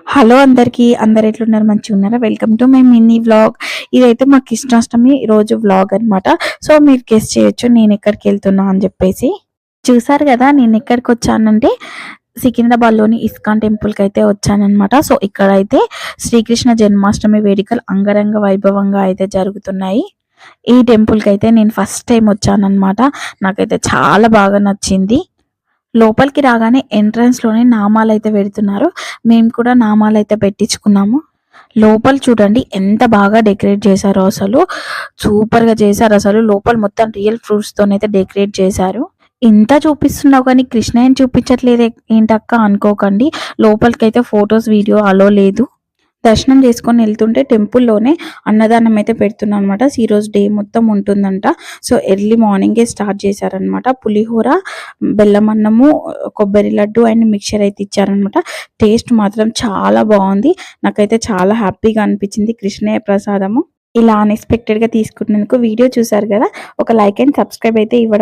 Hello అందరికీ, అందరు ఎట్లున్నారు? మంచిగా ఉన్నారా? Welcome to my mini vlog. ఇదైతే మా కృష్ణాష్టమి రోజు వ్లాగ్ అనమాట. సో మీరు గెస్ చేయొచ్చు నేను ఎక్కడికి వెళ్తున్నా అని చెప్పేసి. చూసారు కదా నేను ఎక్కడికి వచ్చానంటే సికింద్రాబాద్లోని ఇస్కాన్ టెంపుల్కి అయితే వచ్చానమాట. సో ఇక్కడైతే శ్రీకృష్ణ జన్మాష్టమి వేడుకలు అంగరంగ వైభవంగా అయితే జరుగుతున్నాయి. ఈ టెంపుల్కి అయితే నేను ఫస్ట్ టైం వచ్చానమాట. నాకైతే చాలా బాగా నచ్చింది. లోపలికి రాగానే ఎంట్రన్స్ లోనే నామాలు అయితే పెడుతున్నారు. మేము కూడా నామాలు అయితే పెట్టించుకున్నాము. లోపల చూడండి ఎంత బాగా డెకరేట్ చేశారో, అసలు సూపర్ గా చేశారు. అసలు లోపల మొత్తం రియల్ ఫ్రూట్స్ తోనైతే డెకరేట్ చేశారు. ఇంత చూపిస్తున్నావు కానీ కృష్ణ ఏం చూపించట్లేదు ఏంటక్క అనుకోకండి. లోపలికైతే ఫొటోస్ వీడియో అలో లేదు. దర్శనం చేసుకొని వెళ్తుంటే టెంపుల్లోనే అన్నదానం అయితే పెడుతున్నా అనమాట. ఈరోజు డే మొత్తం ఉంటుందంట. సో ఎర్లీ మార్నింగే స్టార్ట్ చేశారనమాట. పులిహోర, బెల్లం అన్నము, కొబ్బరి లడ్డు అండ్ మిక్చర్ అయితే ఇచ్చారనమాట. టేస్ట్ మాత్రం చాలా బాగుంది. నాకైతే చాలా హ్యాపీగా అనిపించింది కృష్ణయ్య ప్రసాదము. ఇలా అన్ఎక్స్పెక్టెడ్గా తీసుకున్నందుకు. వీడియో చూసారు కదా, ఒక లైక్ అండ్ సబ్స్క్రైబ్ అయితే ఇవ్వడం